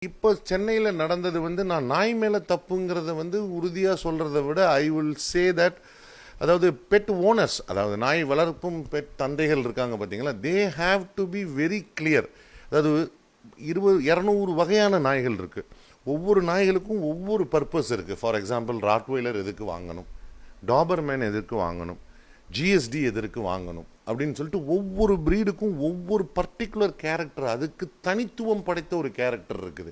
இப்போ சென்னையில் நடந்தது வந்து நான் நாய் மேலே தப்புங்கிறத வந்து உறுதியாக சொல்கிறத விட ஐ வில் சே தட் அதாவது பெட் ஓனர்ஸ், அதாவது நாய் வளர்ப்பும் பெட் தந்தைகள் இருக்காங்க பார்த்தீங்களா, they have to be very clear. அதாவது 200 வகையான நாய்கள் இருக்குது. ஒவ்வொரு நாய்களுக்கும் ஒவ்வொரு பர்பஸ் இருக்குது. ஃபார் எக்ஸாம்பிள் ராட்வைலர் எதுக்கு வாங்கணும், டாபர்மேன் எதற்கு வாங்கணும், ஜிஎஸ்டி எதற்கு வாங்கணும் அப்படின்னு சொல்லிட்டு ஒவ்வொரு ப்ரீடுக்கும் ஒவ்வொரு பர்டிகுலர் கேரக்டர், அதுக்கு தனித்துவம் படைத்த ஒரு கேரக்டர் இருக்குது.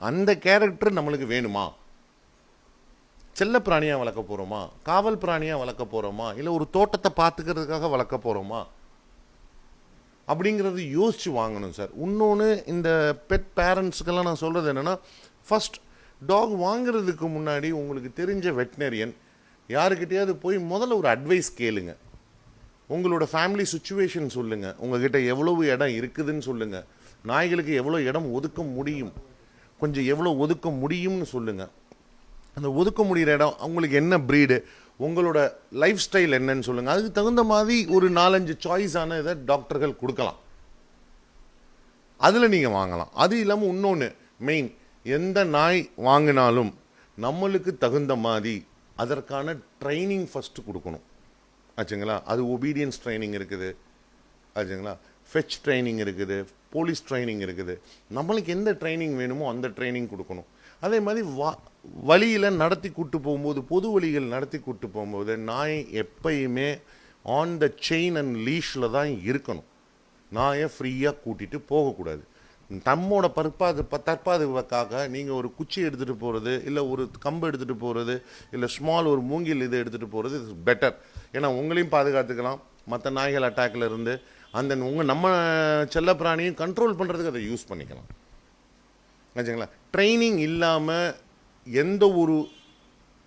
அந்த கேரக்டர் நம்மளுக்கு வேணுமா? செல்ல பிராணியாக வளர்க்க போகிறோமா, காவல் பிராணியாக வளர்க்க போகிறோமா, இல்லை ஒரு தோட்டத்தை பார்த்துக்கிறதுக்காக வளர்க்க போகிறோமா அப்படிங்கிறது யோசித்து வாங்கணும் சார். இன்னொன்று, இந்த பெட் பேரண்ட்ஸுக்கெல்லாம் நான் சொல்கிறது என்னென்னா, ஃபஸ்ட் டாக் வாங்குறதுக்கு முன்னாடி உங்களுக்கு தெரிஞ்ச வெட்டினரியன் யாருக்கிட்டையாவது போய் முதல்ல ஒரு அட்வைஸ் கேளுங்க. உங்களோட ஃபேமிலி சுச்சுவேஷன் சொல்லுங்கள், உங்ககிட்ட எவ்வளவு இடம் இருக்குதுன்னு சொல்லுங்கள், நாய்களுக்கு எவ்வளோ இடம் ஒதுக்க முடியும், கொஞ்சம் எவ்வளோ ஒதுக்க முடியும்னு சொல்லுங்கள். அந்த ஒதுக்க முடிகிற இடம், அவங்களுக்கு என்ன ப்ரீடு, உங்களோட லைஃப் ஸ்டைல் என்னன்னு சொல்லுங்கள். அதுக்கு தகுந்த மாதிரி ஒரு 4-5 சாய்ஸான இதை டாக்டர்கள் கொடுக்கலாம், அதில் நீங்கள் வாங்கலாம். அது இல்லாமல் இன்னொன்று மெயின், எந்த நாய் வாங்கினாலும் நம்மளுக்கு தகுந்த மாதிரி அதற்கான ட்ரைனிங் ஃபஸ்ட்டு கொடுக்கணும் ஆச்சுங்களா. அது ஒபீடியன்ஸ் ட்ரைனிங் இருக்குது ஆச்சுங்களா, ஃபெச் ட்ரைனிங் இருக்குது, போலீஸ் ட்ரைனிங் இருக்குது. நம்மளுக்கு எந்த ட்ரைனிங் வேணுமோ அந்த ட்ரைனிங் கொடுக்கணும். அதே மாதிரி வழியில் நடத்தி கூட்டு போகும்போது, பொது வழிகள் நடத்தி கூட்டு போகும்போது நாய் எப்பயுமே ஆன் த செயின் அண்ட் லீஷில் தான் இருக்கணும். நாயை ஃப்ரீயாக கூட்டிகிட்டு போகக்கூடாது. நம்மோட தற்பாதுகாப்புக்காக நீங்கள் ஒரு குச்சி எடுத்துகிட்டு போகிறது, இல்லை ஒரு கம்பு எடுத்துகிட்டு போகிறது, இல்லை ஸ்மால் ஒரு மூங்கில் இதை எடுத்துகிட்டு போகிறது இஸ் பெட்டர். ஏன்னா உங்களையும் பாதுகாத்துக்கலாம் மற்ற நாய்கள் அட்டாக்கில் இருந்து. அந்த நம்ம செல்ல பிராணியும் கண்ட்ரோல் பண்ணுறதுக்கு அதை யூஸ் பண்ணிக்கலாம் ஆச்சுங்களா. ட்ரைனிங் இல்லாமல் எந்த ஒரு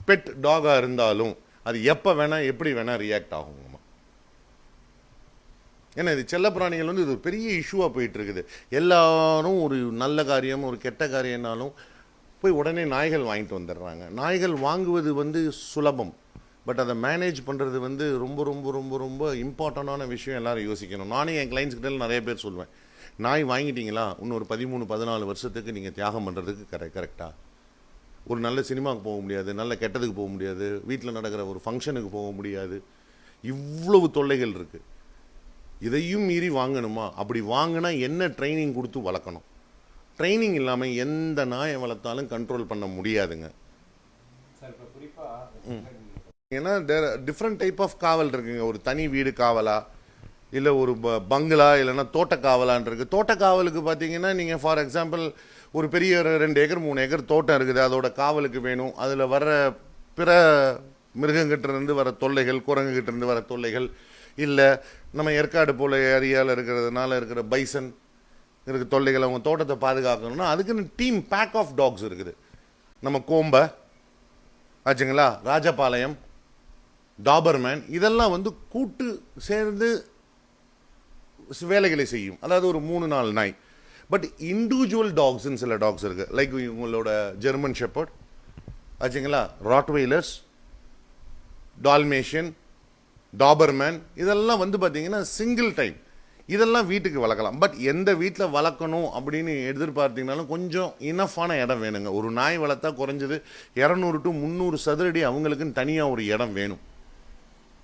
பெட் டாகாக இருந்தாலும் அது எப்போ வேணால் எப்படி வேணால் ரியாக்ட் ஆகுங்கம்மா. ஏன்னா இது செல்லப்பிராணிகள் வந்து இது பெரிய இஷ்யூவாக போயிட்டுருக்குது. எல்லாரும் ஒரு நல்ல காரியம் ஒரு கெட்ட காரியம்னாலும் போய் உடனே நாய்கள் வாங்கிட்டு வந்துடுறாங்க. நாய்கள் வாங்குவது வந்து சுலபம், பட் அதை மேனேஜ் பண்ணுறது வந்து ரொம்ப ரொம்ப ரொம்ப ரொம்ப இம்பார்ட்டண்டான விஷயம். எல்லோரும் யோசிக்கணும். நானே என் கிளைண்ட்ஸ்கிட்ட நிறைய பேர் சொல்லுவேன், நாய் வாங்கிட்டீங்களா இன்னொரு 13-14 வருஷத்துக்கு நீங்கள் தியாகம் பண்ணுறதுக்கு கரெக்டாக ஒரு நல்ல சினிமாவுக்கு போக முடியாது, நல்ல கெட்டதுக்கு போக முடியாது, வீட்டில் நடக்கிற ஒரு ஃபங்க்ஷனுக்கு போக முடியாது, இவ்வளவு தொல்லைகள் இருக்குது. இதையும் மீறி வாங்கணுமா? அப்படி வாங்கினா என்ன ட்ரைனிங் கொடுத்து வளர்க்கணும்? ட்ரைனிங் இல்லாமல் எந்த நாயை வளர்த்தாலும் கண்ட்ரோல் பண்ண முடியாதுங்க. ஏன்னா டிஃப்ரெண்ட் டைப் ஆஃப் காவல் இருக்குங்க. ஒரு தனி வீடு காவலா, இல்லை ஒரு பங்களா, இல்லைன்னா தோட்ட காவலான் இருக்குது. தோட்ட காவலுக்கு பார்த்தீங்கன்னா நீங்கள் ஃபார் எக்ஸாம்பிள் ஒரு பெரிய 2 ஏக்கர் 3 ஏக்கர் தோட்டம் இருக்குது, அதோட காவலுக்கு வேணும். அதில் வர்ற பிற மிருகங்கிட்டிருந்து வர தொல்லைகள், குரங்குகிட்டிருந்து வர தொல்லைகள், இல்லை நம்ம ஏற்காடு போல் ஏரியாவில் இருக்கிறதுனால இருக்கிற பைசன் இருக்கிற தொல்லைகள், அவங்க தோட்டத்தை பாதுகாக்கணும்னா அதுக்குன்னு டீம் பேக் ஆஃப் டாக்ஸ் இருக்குது. நம்ம கோம்பை ஆச்சுங்களா, ராஜபாளையம், டாபர்மேன், இதெல்லாம் வந்து கூட்டு சேர்ந்து வேலைகளை செய்யும். அதாவது ஒரு 3-4 நாய். பட் இண்டிவிஜுவல் டாக்ஸ்ன்னு சில டாக்ஸ் இருக்குது. லைக் உங்களோட ஜெர்மன் ஷெப்பர்ட் ஆச்சுங்களா, ராட்வைலர்ஸ், டால்மேஷியன், டாபர்மேன், இதெல்லாம் வந்து பார்த்தீங்கன்னா சிங்கிள் டைம் இதெல்லாம் வீட்டுக்கு வளர்க்கலாம். பட் எந்த வீட்டில் வளர்க்கணும் அப்படின்னு எதிர்பார்த்தீங்கனாலும் கொஞ்சம் இனஃபான இடம் வேணுங்க. ஒரு நாய் வளர்த்தா குறைஞ்சது 200 to 300 சதுரடி அவங்களுக்குன்னு தனியாக ஒரு இடம் வேணும்.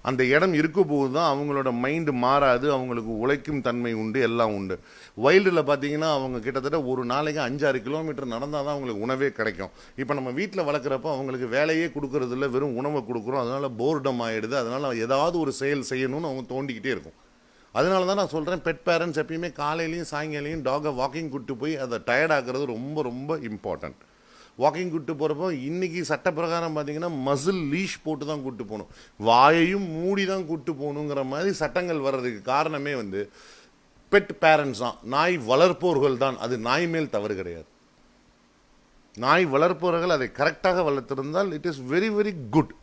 அந்த இடம் இருக்க போது தான் அவங்களோட மைண்டு மாறாது, அவங்களுக்கு உழைக்கும் தன்மை உண்டு, எல்லாம் உண்டு. வைல்டில் பார்த்தீங்கன்னா அவங்க கிட்டத்தட்ட ஒரு நாளைக்கு 5-6 கிலோமீட்டர் நடந்தால் தான் அவங்களுக்கு உணவே கிடைக்கும். இப்போ நம்ம வீட்டில் வளர்க்குறப்ப அவங்களுக்கு வேலையே கொடுக்கறதில்ல, வெறும் உணவை கொடுக்குறோம். அதனால் போர்டம் ஆகிடுது. அதனால் ஏதாவது ஒரு செயல் செய்யணும்னு அவங்க தோண்டிக்கிட்டே இருக்கும். அதனால தான் நான் சொல்கிறேன், பெட் பேரண்ட்ஸ் எப்பயுமே காலையிலையும் சாயங்காலையும் டாகை வாக்கிங் கூட்டு போய் அதை டயர்டாகிறது ரொம்ப ரொம்ப இம்பார்ட்டன்ட். வாக்கிங் கூப்பிட்டு போகிறப்போ இன்றைக்கி சட்ட பிரகாரம் பார்த்தீங்கன்னா மசில் லீஷ் போட்டு தான் கூப்பிட்டு போகணும், வாயையும் மூடி தான் கூப்பிட்டு போகணுங்கிற மாதிரி சட்டங்கள் வர்றதுக்கு காரணமே வந்து பெட் பேரண்ட்ஸ் தான், நாய் வளர்ப்பவர்கள் தான். அது நாய் மேல் தவறு கிடையாது. நாய் வளர்ப்பவர்கள் அதை கரெக்டாக வளர்த்திருந்தால் it is very very good.